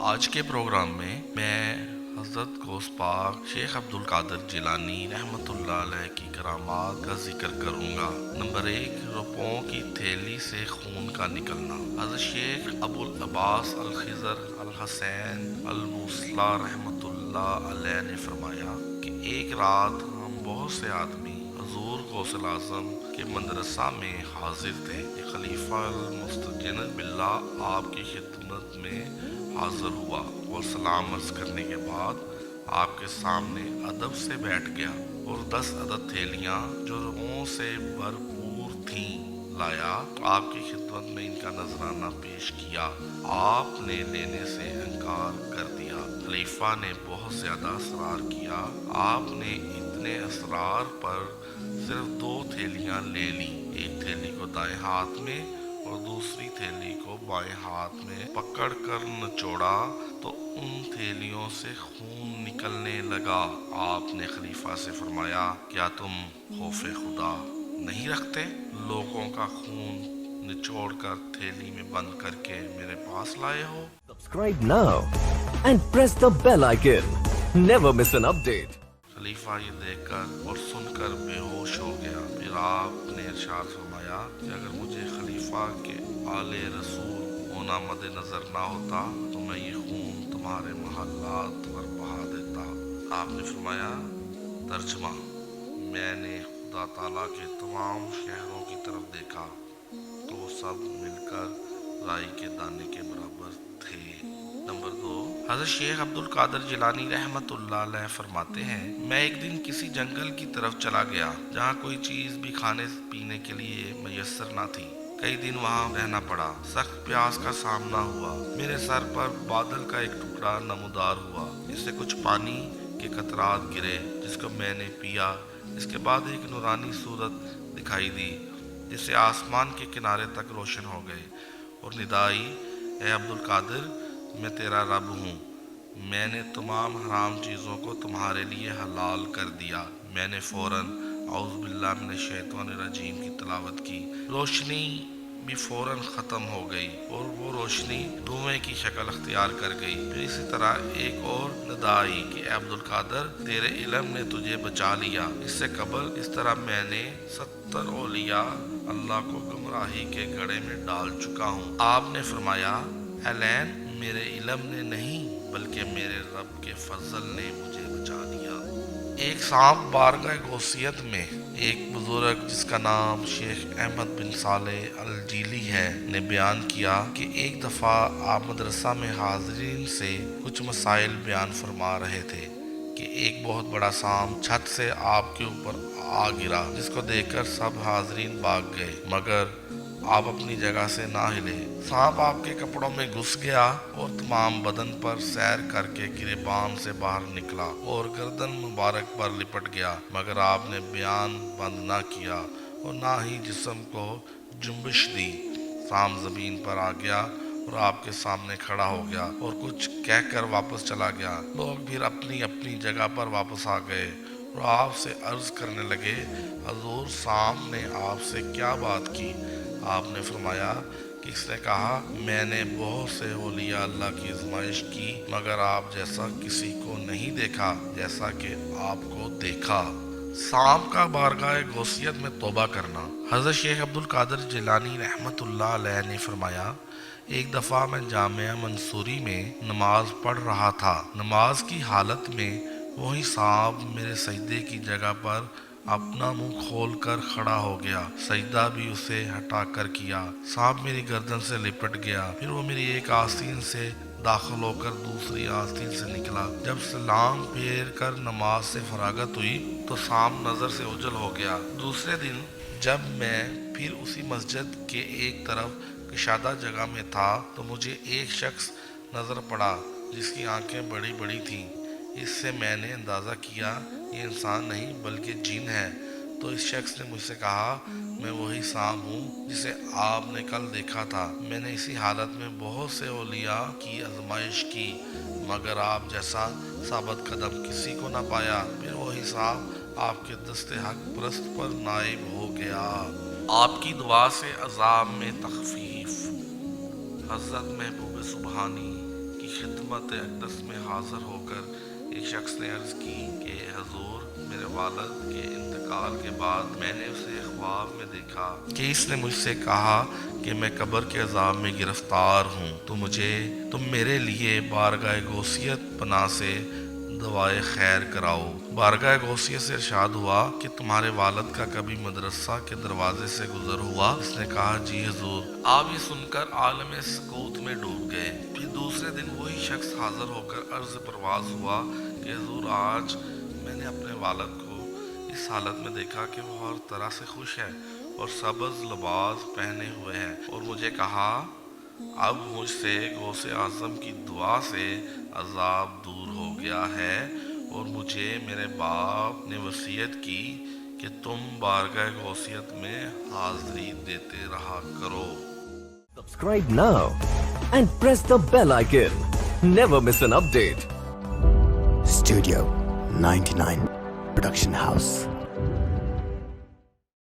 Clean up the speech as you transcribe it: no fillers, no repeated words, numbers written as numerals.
آج کے پروگرام میں میں حضرت غوث پاک شیخ عبد القادر جیلانی رحمۃ اللہ علیہ کی کرامات کا ذکر کروں گا۔ نمبر 1، روپوں کی تھیلی سے خون کا نکلنا۔ حضرت شیخ ابو العباس الخضر الحسین الموصلی رحمۃ اللہ علیہ نے فرمایا کہ ایک رات ہم بہت سے آدمی حضور غوث اعظم کے مدرسہ میں حاضر تھے۔ خلیفہ المستجن باللہ آپ کی خدمت میں حاضر ہوا اور سلام عرض کرنے کے بعد آپ کے سامنے ادب سے بیٹھ گیا اور 10 عدد تھیلیاں جو روحوں سے بھرپور تھیں لایا۔ آپ کی خدمت میں ان کا نذرانہ پیش کیا۔ آپ نے لینے سے انکار کر دیا۔ خلیفہ نے بہت زیادہ اصرار کیا۔ آپ نے اتنے اصرار پر صرف 2 تھیلیاں لے لی، ایک تھیلی کو دائیں ہاتھ میں اور دوسری تھیلی کو بائیں ہاتھ میں پکڑ کر نچوڑا تو ان تھیلیوں سے خون نکلنے لگا۔ آپ نے خلیفہ سے فرمایا، کیا تم خوف خدا نہیں رکھتے؟ لوگوں کا خون نچوڑ کر تھیلی میں بند کر کے میرے پاس لائے ہو؟ Subscribe now and press the bell icon. Never miss an update. خلیفہ یہ دیکھ کر اور سن کر بے ہوش ہو گیا۔ پھر آپ نے ارشاد فرمایا کہ اگر مجھے خلیفہ کے آل رسول ہونا مد نظر نہ ہوتا تو میں یہ خون تمہارے محلات پر بہا دیتا۔ آپ نے فرمایا، ترجمہ: میں نے خدا تعالیٰ کے تمام شہروں کی طرف دیکھا تو وہ سب مل کر رائی کے دانے کے برابر تھے۔ نمبر 2، حضرت شیخ عبد القادر جیلانی رحمۃ اللہ علیہ فرماتے ہیں، میں ایک دن کسی جنگل کی طرف چلا گیا جہاں کوئی چیز بھی کھانے پینے کے لیے میسر نہ تھی۔ کئی دن وہاں رہنا پڑا۔ سخت پیاس کا سامنا ہوا۔ میرے سر پر بادل کا ایک ٹکڑا نمودار ہوا، اس سے کچھ پانی کے قطرات گرے جس کو میں نے پیا۔ اس کے بعد ایک نورانی صورت دکھائی دی جس سے آسمان کے کنارے تک روشن ہو گئے اور ندائی، اے عبد القادر، میں تیرا رب ہوں، میں نے تمام حرام چیزوں کو تمہارے لیے حلال کر دیا۔ میں نے فوراً اعوذ باللہ من الشیطان الرجیم کی تلاوت کی۔ روشنی بھی فوراً ختم ہو گئی اور وہ روشنی دھوئیں کی شکل اختیار کر گئی۔ پھر اسی طرح ایک اور ندا آئی کہ اے عبد القادر، تیرے علم نے تجھے بچا لیا۔ اس سے قبل اس طرح میں نے 70 اولیاء اللہ کو گمراہی کے گڑھے میں ڈال چکا ہوں۔ آپ نے فرمایا، الین، میرے علم نے نہیں بلکہ میرے رب کے فضل نے مجھے بچا لیا۔ ایک سانپ بارگاہ غوثیت میں ایک بزرگ جس کا نام شیخ احمد بن صالح الجیلی ہے نے بیان کیا کہ ایک دفعہ آپ مدرسہ میں حاضرین سے کچھ مسائل بیان فرما رہے تھے کہ ایک بہت بڑا سانپ چھت سے آپ کے اوپر آ گرا، جس کو دیکھ کر سب حاضرین بھاگ گئے مگر آپ اپنی جگہ سے نہ ہلے۔ سانپ آپ کے کپڑوں میں گھس گیا اور تمام بدن پر سیر کر کے گریبان سے باہر نکلا اور گردن مبارک پر لپٹ گیا، مگر آپ نے بیان بند نہ کیا اور نہ ہی جسم کو جنبش دی۔ سانپ زمین پر آ گیا اور آپ کے سامنے کھڑا ہو گیا اور کچھ کہہ کر واپس چلا گیا۔ لوگ پھر اپنی اپنی جگہ پر واپس آ گئے اور آپ سے عرض کرنے لگے، حضور، سانپ نے آپ سے کیا بات کی؟ آپ نے فرمایا کہ اس نے کہا، میں نے بہت سے اولیاء اللہ کی آزمائش کی مگر آپ جیسا کسی کو نہیں دیکھا جیسا کہ آپ کو دیکھا۔ سانپ کا بارگاہ غوثیت میں توبہ کرنا۔ حضرت شیخ عبد القادر جیلانی رحمۃ اللہ علیہ نے فرمایا، ایک دفعہ میں جامعہ منصوری میں نماز پڑھ رہا تھا۔ نماز کی حالت میں وہی سانپ میرے سجدے کی جگہ پر اپنا منہ کھول کر کھڑا ہو گیا۔ سجدہ بھی اسے ہٹا کر کیا۔ سانپ میری گردن سے لپٹ گیا، پھر وہ میری ایک آستین سے داخل ہو کر دوسری آستین سے نکلا۔ جب سلام پھیر کر نماز سے فراغت ہوئی تو سانپ نظر سے اوجھل ہو گیا۔ دوسرے دن جب میں پھر اسی مسجد کے ایک طرف کشادہ جگہ میں تھا تو مجھے ایک شخص نظر پڑا جس کی آنکھیں بڑی بڑی تھیں۔ اس سے میں نے اندازہ کیا یہ انسان نہیں بلکہ جن ہے، تو اس شخص نے مجھ سے کہا، میں وہی سانپ ہوں جسے آپ نے کل دیکھا تھا۔ میں نے اسی حالت میں بہت سے اولیاء کی آزمائش کی مگر آپ جیسا ثابت قدم کسی کو نہ پایا۔ پھر وہی سانپ آپ کے دست حق پرست پر نائب ہو گیا۔ آپ کی دعا سے عذاب میں تخفیف۔ حضرت محبوب سبحانی کی خدمت اقدس میں حاضر ہو کر ایک شخص نے عرض کی کہ حضور میرے والد کے انتقال کے بعد میں نے اسے خواب میں دیکھا کہ اس نے مجھ سے کہا کہ میں قبر کے عذاب میں گرفتار ہوں تم میرے لیے بارگاہ غوثیت پناہ سے دعائے خیر کراؤ۔ بارگاہ غوثیت سے ارشاد ہوا کہ تمہارے والد کا کبھی مدرسہ کے دروازے سے گزر ہوا؟ اس نے کہا جی حضور۔ آپ یہ سن کر عالم سکوت میں ڈوب گئے۔ پھر دوسرے دن وہی شخص حاضر ہو کر عرض پرواز ہوا کہ حضور آج میں نے اپنے والد کو اس حالت میں دیکھا کہ وہ ہر طرح سے خوش ہے اور سبز لباس پہنے ہوئے ہیں، اور مجھے کہا اب مجھ سے غوث اعظم کی دعا سے عذاب دور ہو گیا ہے، اور مجھے میرے باپ نے وصیت کی کہ تم بارگاہ غوثیت میں حاضری دیتے رہا کرو۔ Subscribe now and press the bell icon. Never miss an update. Studio 99 Production House.